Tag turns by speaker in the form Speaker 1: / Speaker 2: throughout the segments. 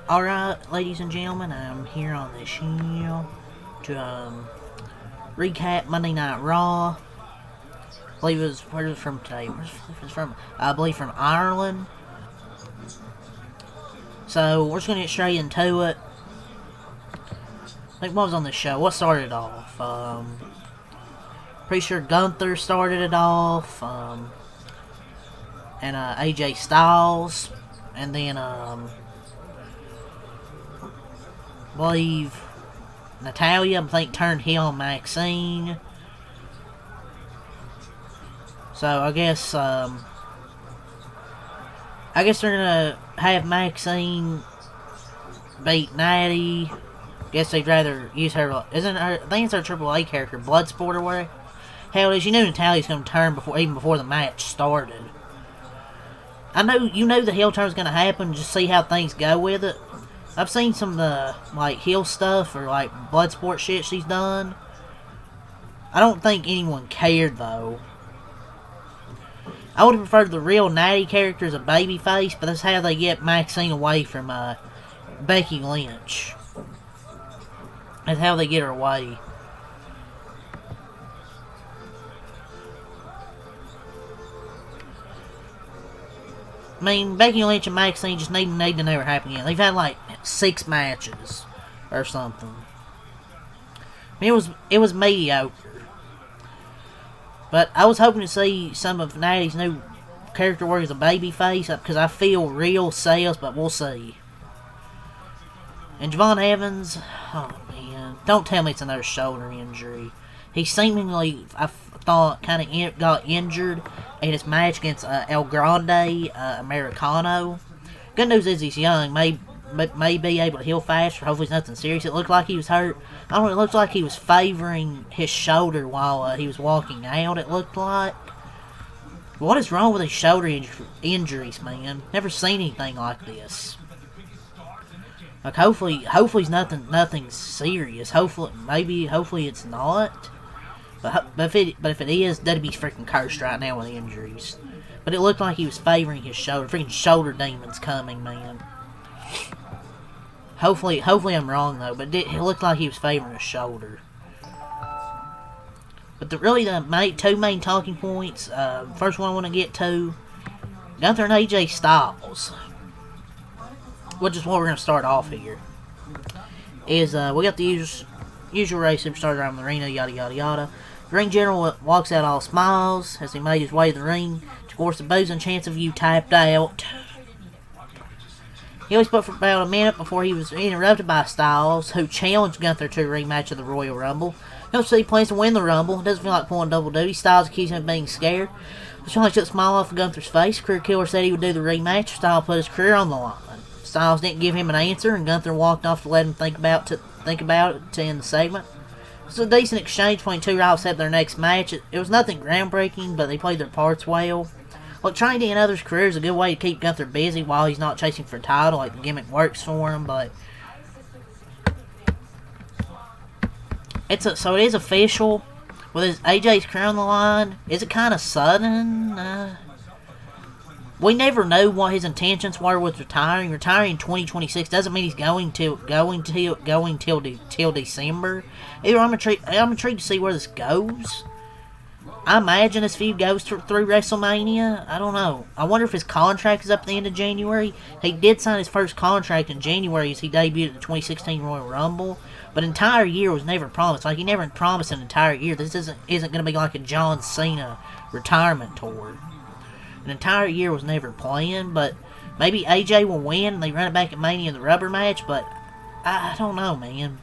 Speaker 1: Alright, ladies and gentlemen, I'm here on this channel to recap Monday Night Raw. I believe it was, where was it from today? Where's it from? I believe from Ireland. So, we're just going to get straight into it. I think what was on this show? What started it off? Pretty sure Gunther started it off. And AJ Styles. And then, I believe Natalia, I think, turned heel on Maxine. So I guess they're gonna have Maxine beat Natty. Guess they'd rather use her. Isn't her? I think it's her AAA character, Bloodsport or whatever. Hell it is. You knew Natalia's gonna turn even before the match started. I know you know the heel turn's gonna happen. Just see how things go with it. I've seen some of the, like, heel stuff or, like, Bloodsport shit she's done. I don't think anyone cared, though. I would have preferred the real Natty character as a babyface, but that's how they get Maxine away from, Becky Lynch. That's how they get her away. I mean, Becky Lynch and Maxine just need to never happen again. They've had, like, 6 matches or something. I mean, it was mediocre. But I was hoping to see some of Natty's new character work as a babyface, because I feel real sales, but we'll see. And Javon Evans, oh man, don't tell me it's another shoulder injury. He seemingly, I thought, kind of got injured in his match against El Grande Americano. Good news is he's young, may be able to heal faster. Hopefully it's nothing serious. It looked like he was hurt. I don't know, it looked like he was favoring his shoulder while he was walking out, it looked like. What is wrong with his shoulder injuries, man? Never seen anything like this. Like, hopefully it's nothing serious. Hopefully it's not. But if it is, that'd be freaking cursed right now with injuries. But it looked like he was favoring his shoulder. Freaking shoulder demons coming, man. Hopefully I'm wrong though. But it looked like he was favoring his shoulder. But the two main talking points. First one I want to get to, Gunther and AJ Styles, which is what we're gonna start off here. Is we got the usual race superstars around the arena, yada yada yada. The ring general walks out all smiles as he made his way to the ring. Of course, the boos and chance of you tapped out. He only spoke for about a minute before he was interrupted by Styles, who challenged Gunther to a rematch of the Royal Rumble. He plans to win the Rumble. It doesn't feel like pulling double duty. Styles accused him of being scared. The challenge took a smile off of Gunther's face. Career Killer said he would do the rematch. Styles put his career on the line. Styles didn't give him an answer, and Gunther walked off to let him think about it to end the segment. It was a decent exchange between two rivals set their next match. It was nothing groundbreaking, but they played their parts well. Look, trying to end others' careers is a good way to keep Gunther busy while he's not chasing for a title. Like, the gimmick works for him, but so it is official. With AJ's career on the line, is it kind of sudden? We never know what his intentions were with retiring. Retiring in 2026 doesn't mean he's going till December. Either I'm intrigued to see where this goes. I imagine this feud goes through WrestleMania. I don't know. I wonder if his contract is up at the end of January. He did sign his first contract in January as he debuted at the 2016 Royal Rumble. But an entire year was never promised. Like, he never promised an entire year. This isn't going to be like a John Cena retirement tour. An entire year was never planned, but maybe AJ will win and they run it back at Mania in the rubber match, but I don't know, man.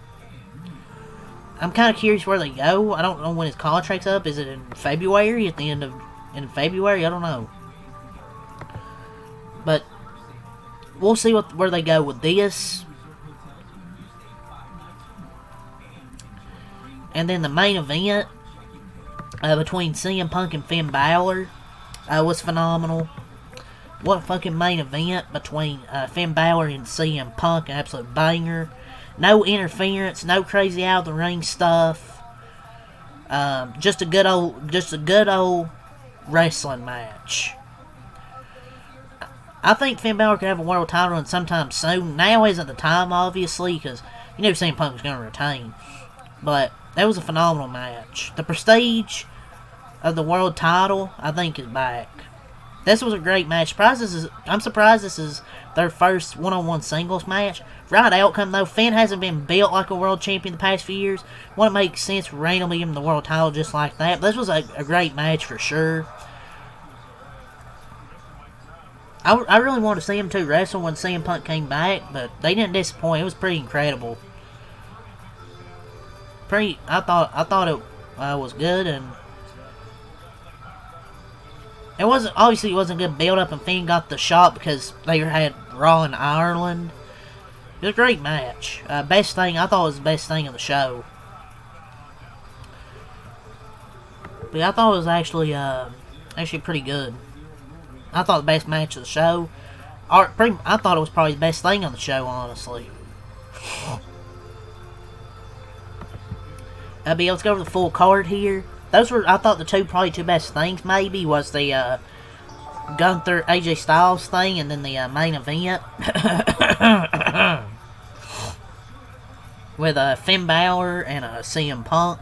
Speaker 1: I'm kind of curious where they go. I don't know when his contract's up. Is it in February? At the end of in February? I don't know. But we'll see where they go with this. And then the main event between CM Punk and Finn Balor was phenomenal. What a fucking main event between Finn Balor and CM Punk. An absolute banger. No interference, no crazy out of the ring stuff. Just a good old wrestling match. I think Finn Balor could have a world title run sometime soon. Now isn't the time, obviously, because you knew CM Punk was going to retain. But that was a phenomenal match. The prestige of the world title, I think, is back. This was a great match. I'm surprised this is their first one-on-one singles match. Right outcome, though, Finn hasn't been built like a world champion the past few years. Wouldn't make sense randomly give him the world title just like that. But this was a great match for sure. I really wanted to see him two wrestle when CM Punk came back, but they didn't disappoint. It was pretty incredible. I thought it was good, and it wasn't good build up, and Finn got the shot because they had Raw in Ireland. It was a great match. I thought it was the best thing of the show. But I thought it was actually pretty good. I thought the best match of the show. I thought it was probably the best thing on the show, honestly. Let's go over the full card here. I thought the two best things maybe was the Gunther AJ Styles thing, and then the main event with Finn Balor and CM Punk.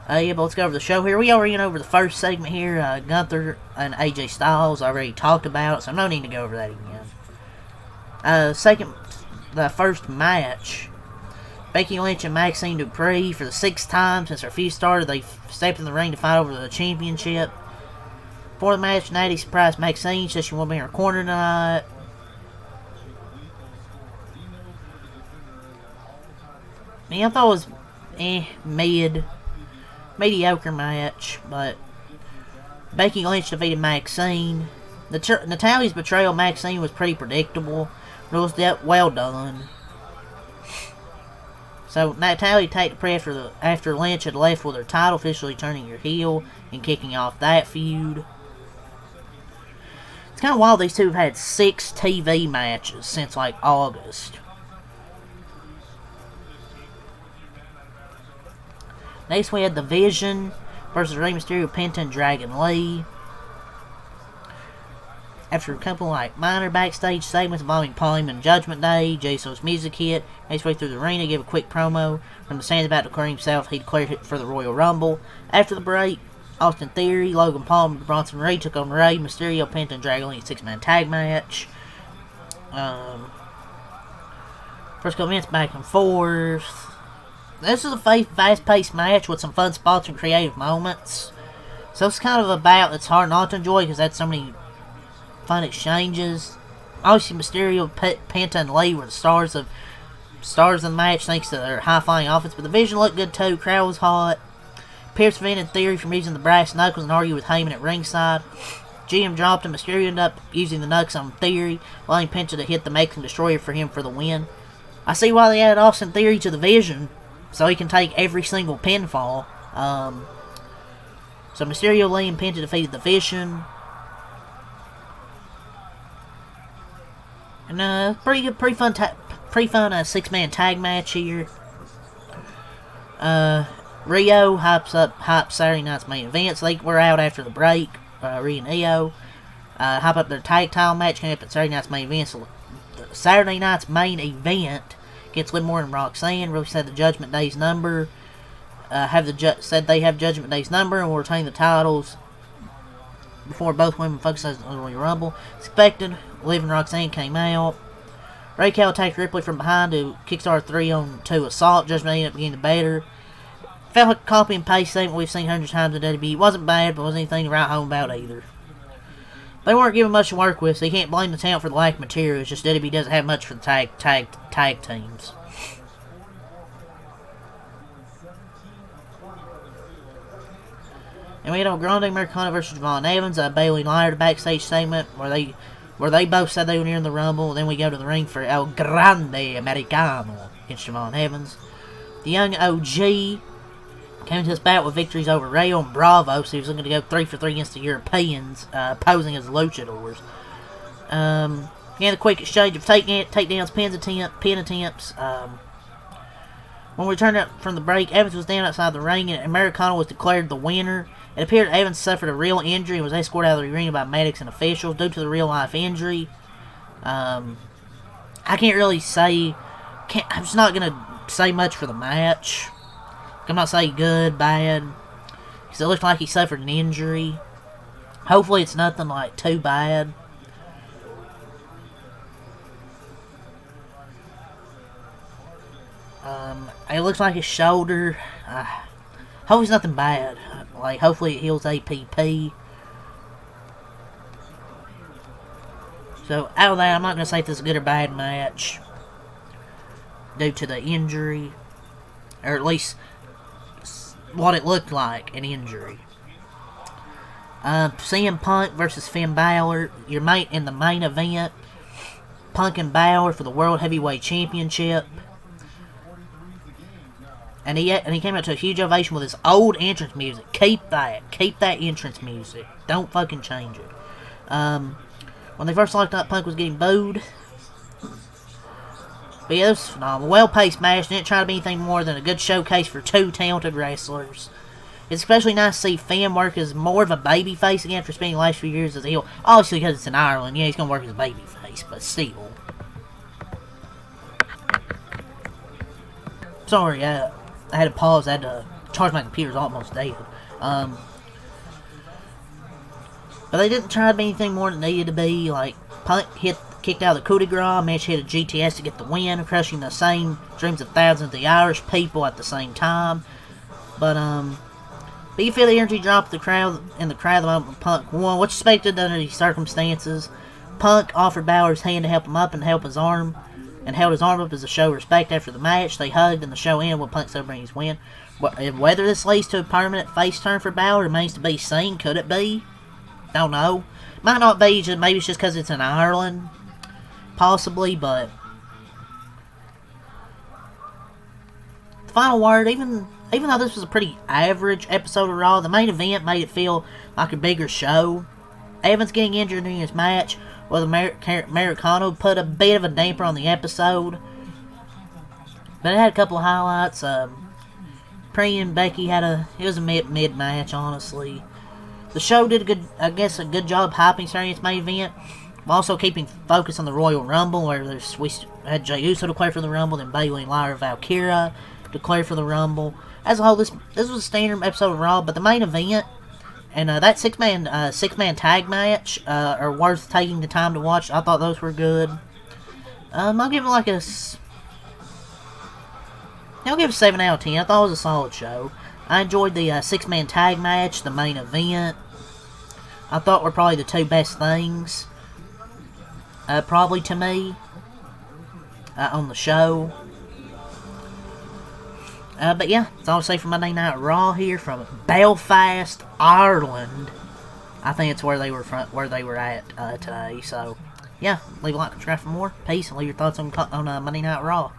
Speaker 1: But let's go over the show here. We already went over the first segment here. Gunther and AJ Styles already talked about it, so no need to go over that again. The first match, Becky Lynch and Maxine Dupri, for the 6th time since their feud started, they stepped in the ring to fight over the championship. For the match, Natty surprised Maxine, said she won't be in her corner tonight. I thought it was mediocre match, but Becky Lynch defeated Maxine. Natalya's betrayal of Maxine was pretty predictable, but it was well done. So Natalya take the pre after Lynch had left with her title, officially turning her heel and kicking off that feud. It's kind of wild these two have had 6 TV matches since like August. Next we had The Vision versus Rey Mysterio, Penta, and Dragon Lee. After a couple like minor backstage segments involving Paul Heyman and Judgment Day, Jey Uso's music hit. Halfway through the arena, gave a quick promo from the stands about declaring himself. He declared it for the Royal Rumble. After the break, Austin Theory, Logan Paul, and Bronson Reed took on Rey Mysterio, Penta, and Dragon Lee in a 6-man tag match. First couple minutes back and forth. This is a fast-paced match with some fun spots and creative moments. So it's kind of a bout that's hard not to enjoy because that's so many fun exchanges. Obviously, Mysterio, Penta, and Lee were the stars of the match thanks to their high-flying offense, but the Vision looked good too. Crowd was hot. Pierce prevented Theory from using the brass knuckles and argued with Heyman at ringside. GM dropped him. Mysterio ended up using the knucks on Theory, allowing Penta to hit the Mexican Destroyer for him for the win. I see why they added Austin Theory to the Vision, so he can take every single pinfall. So Mysterio, Lee, and Penta defeated the Vision. And pretty fun 6-man tag match here. Rio hypes Saturday night's main event. So they were out after the break. Rio and Io hype up their tag title match coming up at Saturday night's main event. So Saturday night's main event gets Liv Morgan and Roxanne. Really said the Judgment Day's number. Said they have Judgment Day's number and will retain the titles before both women focus on the Royal Rumble. Expected, Liv and Roxanne came out. Raquel attacked Ripley from behind to kickstart 3-on-2 assault. Judgment Day ended up getting the better. Felt like a copy and paste segment we've seen hundreds of times in WWE. It wasn't bad, but wasn't anything to write home about either. They weren't given much to work with, so you can't blame the talent for the lack of material. It's just WWE doesn't have much for the tag teams. And we had Grande Americana versus Javon Evans, Bailey and Lyra, backstage segment where they both said they were near the Rumble. Then we go to the ring for El Grande Americano against Javon Evans. The young OG came into this bout with victories over Rayo and Bravo, so he was looking to go 3-for-3 against the Europeans, posing as luchadors. The quick exchange of takedowns, pin attempts. When we returned up from the break, Evans was down outside the ring, and Americano was declared the winner. It appeared Evans suffered a real injury and was escorted out of the arena by medics and officials due to the real-life injury. I can't really say... I'm just not going to say much for the match. I'm not saying good, bad, because it looked like he suffered an injury. Hopefully it's nothing like too bad. It looks like his shoulder. Hopefully it's nothing bad. Like, hopefully it heals APP. So, out of that, I'm not going to say if this is a good or bad match due to the injury. Or at least what it looked like, an injury. CM Punk versus Finn Balor. Your mate in the main event. Punk and Balor for the World Heavyweight Championship. And he came out to a huge ovation with his old entrance music. Keep that entrance music. Don't fucking change it. When they first locked up, Punk was getting booed. But yeah, it was phenomenal. Well-paced match. Didn't try to be anything more than a good showcase for two talented wrestlers. It's especially nice to see Finn work as more of a babyface again after spending the last few years as a heel. Obviously, because it's in Ireland, yeah, he's going to work as a babyface, but still. Sorry, I had to pause. I had to charge my computer's almost dead. But they didn't try to be anything more than it needed to be. Like, Punk kicked out of the coup de grace. Managed to hit a GTS to get the win, crushing the same dreams of thousands of the Irish people at the same time. But you feel the energy drop in the crowd the moment Punk won, which expected under these circumstances. Punk offered Balor his hand to help him up and held his arm up as a show of respect after the match. They hugged and the show ended with Punk celebrating his win. Whether this leads to a permanent face turn for Balor remains to be seen. Could it be? Don't know. Might not be. Maybe it's just because it's in Ireland. Possibly, but... The final word, even though this was a pretty average episode of Raw, the main event made it feel like a bigger show. Evans getting injured during his match with Americano put a bit of a damper on the episode. But it had a couple of highlights. Priya and Becky it was a mid match, honestly. The show did a good job hyping starting its main event, while also keeping focus on the Royal Rumble, where we had Jey Uso declare for the Rumble, then Bayley and Lyra Valkyria declare for the Rumble. As a whole, this was a standard episode of Raw, but the main event and that six-man tag match are worth taking the time to watch. I thought those were good. I'll give it a 7 out of 10. I thought it was a solid show. I enjoyed the six-man tag match, the main event. I thought were probably the two best things, probably to me, on the show. But yeah, that's all I'll say for Monday Night Raw here from Belfast, Ireland. I think it's where they were at today. So yeah, leave a like, subscribe for more. Peace, and leave your thoughts on Monday Night Raw.